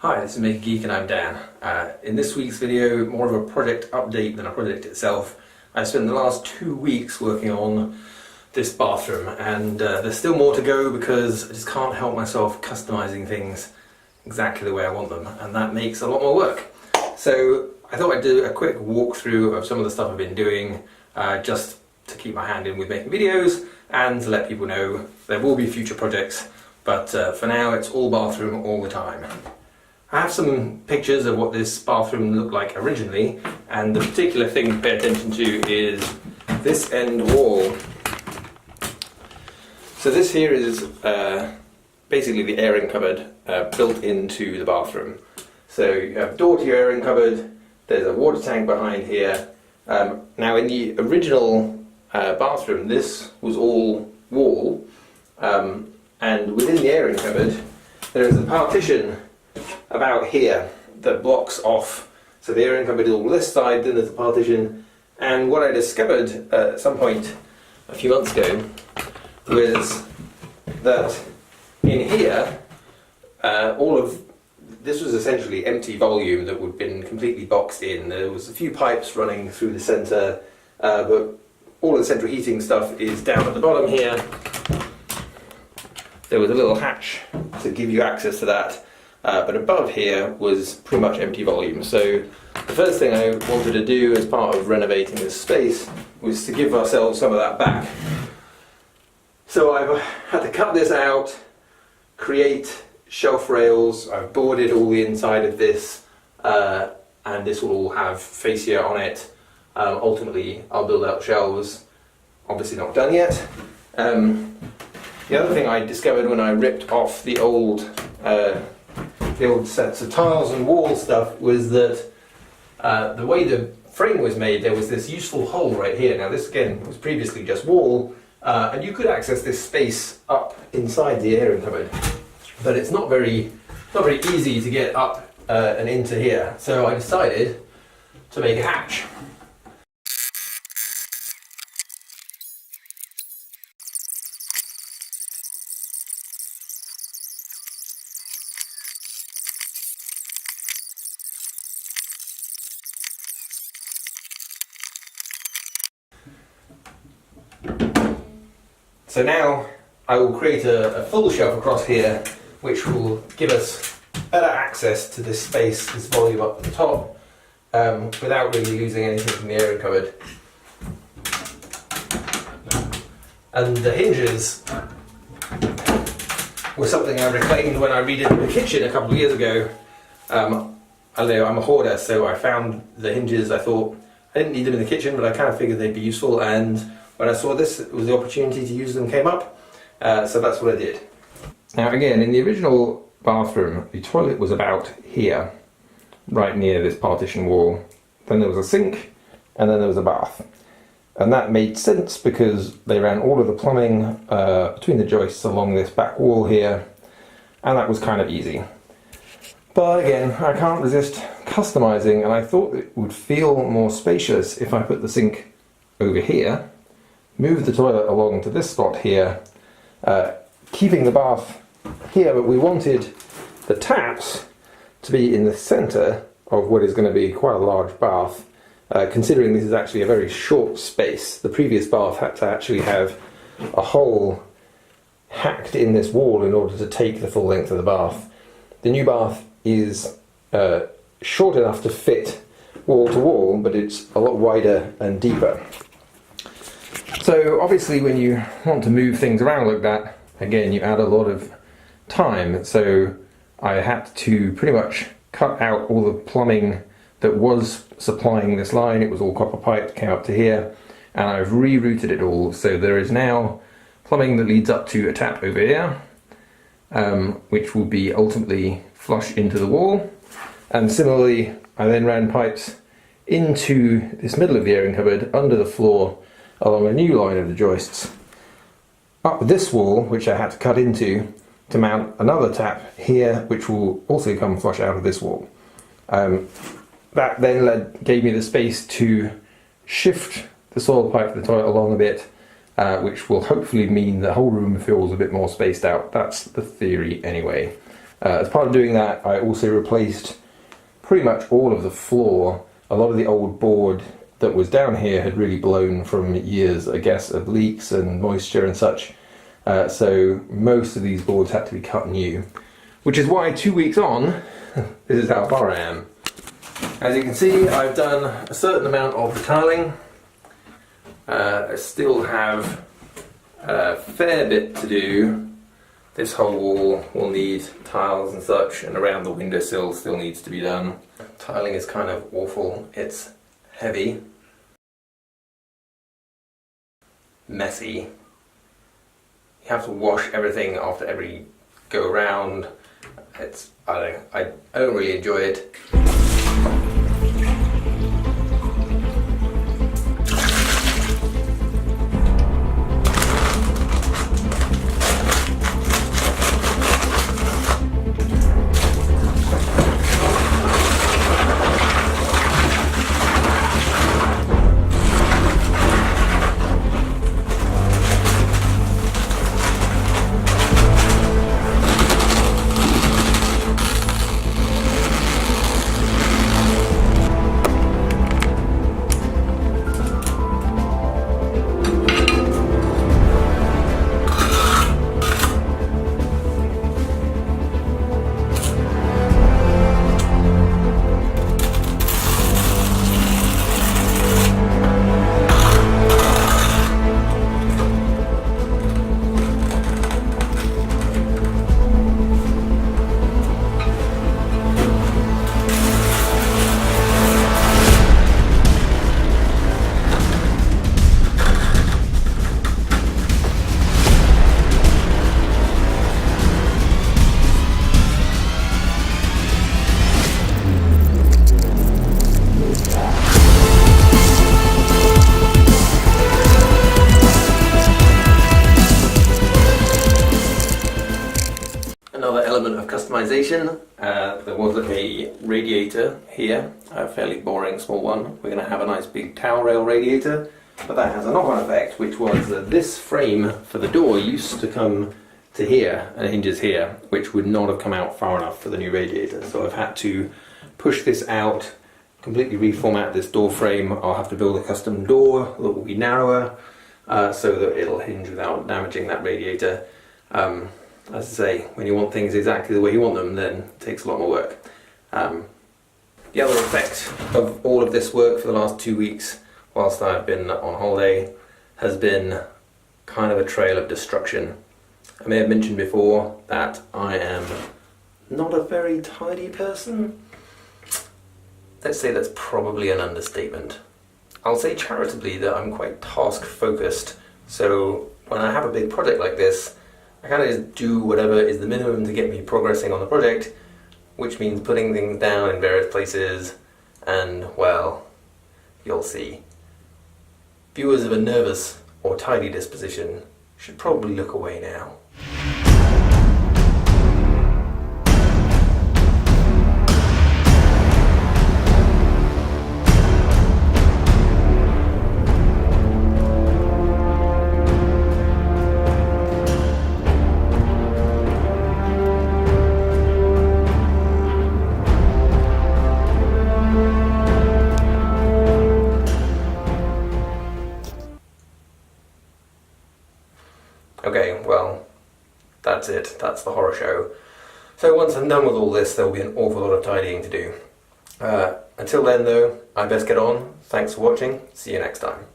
Hi, this is Make a Geek and I'm Dan. In this week's video, more of a project update than a project itself. I spent the last 2 weeks working on this bathroom and there's still more to go because I just can't help myself customizing things exactly the way I want them, and that makes a lot more work. So I thought I'd do a quick walkthrough of some of the stuff I've been doing just to keep my hand in with making videos and to let people know there will be future projects, but for now it's all bathroom all the time. I have some pictures of what this bathroom looked like originally, and the particular thing to pay attention to is this end wall. So this here is basically the airing cupboard built into the bathroom. So you have a door to your airing cupboard, there's a water tank behind here. Now in the original bathroom this was all wall, and within the airing cupboard there is a partition about here that blocks off. So the airing cupboard is all this side, then there's a partition, and what I discovered at some point a few months ago was that in here all of this was essentially empty volume that would have been completely boxed in. There was a few pipes running through the centre, but all of the central heating stuff is down at the bottom here. There was a little hatch to give you access to that. But above here was pretty much empty volume. So the first thing I wanted to do as part of renovating this space was to give ourselves some of that back. So I've had to cut this out, create shelf rails. I've boarded all the inside of this, and this will all have fascia on it. Ultimately I'll build out shelves, obviously not done yet. The other thing I discovered when I ripped off the old sets of tiles and wall stuff was that the way the frame was made, there was this useful hole right here. Now this again was previously just wall, and you could access this space up inside the airing cupboard, but it's not very easy to get up and into here. So I decided to make a hatch. So now I will create a full shelf across here, which will give us better access to this space, this volume up at the top, without really losing anything from the airing cupboard. And the hinges were something I reclaimed when I redid the kitchen a couple of years ago. Although I'm a hoarder, so I found the hinges. I thought I didn't need them in the kitchen, but I kind of figured they'd be useful, and when I saw this, it was the opportunity to use them came up, so that's what I did. Now again, in the original bathroom, the toilet was about here, right near this partition wall. Then there was a sink, and then there was a bath. And that made sense because they ran all of the plumbing between the joists along this back wall here, and that was kind of easy. But again, I can't resist customizing, and I thought it would feel more spacious if I put the sink over here, move the toilet along to this spot here, keeping the bath here, but we wanted the taps to be in the centre of what is going to be quite a large bath, considering this is actually a very short space. The previous bath had to actually have a hole hacked in this wall in order to take the full length of the bath. The new bath is short enough to fit wall to wall, but it's a lot wider and deeper. So obviously when you want to move things around like that, again you add a lot of time. So I had to pretty much cut out all the plumbing that was supplying this line. It was all copper pipe, came up to here, and I've rerouted it all. So there is now plumbing that leads up to a tap over here, which will be ultimately flush into the wall. And similarly, I then ran pipes into this middle of the airing cupboard, under the floor, along a new line of the joists, up this wall, which I had to cut into to mount another tap here, which will also come flush out of this wall. That then gave me the space to shift the soil pipe for the toilet along a bit, which will hopefully mean the whole room feels a bit more spaced out. That's the theory anyway. As part of doing that, I also replaced pretty much all of the floor. A lot of the old board that was down here had really blown from years, I guess, of leaks and moisture and such. So most of these boards had to be cut new, which is why 2 weeks on, this is how far I am. As you can see, I've done a certain amount of the tiling. I still have a fair bit to do. This whole wall will need tiles and such, and around the windowsill still needs to be done. Tiling is kind of awful. It's heavy, messy. You have to wash everything after every go around. I don't really enjoy it. Another element of customization, there was a radiator here, a fairly boring small one. We're going to have a nice big towel rail radiator, but that has a knock-on effect, which was that this frame for the door used to come to here and hinges here, which would not have come out far enough for the new radiator. So I've had to push this out, completely reformat this door frame. I'll have to build a custom door that will be narrower, so that it'll hinge without damaging that radiator. As I say, when you want things exactly the way you want them, then it takes a lot more work. The other effect of all of this work for the last 2 weeks, whilst I've been on holiday, has been kind of a trail of destruction. I may have mentioned before that I am not a very tidy person. Let's say that's probably an understatement. I'll say charitably that I'm quite task focused, so when I have a big project like this, I kind of just do whatever is the minimum to get me progressing on the project, which means putting things down in various places, and, well, you'll see. Viewers of a nervous or tidy disposition should probably look away now. Okay, well, that's it. That's the horror show. So once I'm done with all this, there will be an awful lot of tidying to do. Until then, though, I best get on. Thanks for watching. See you next time.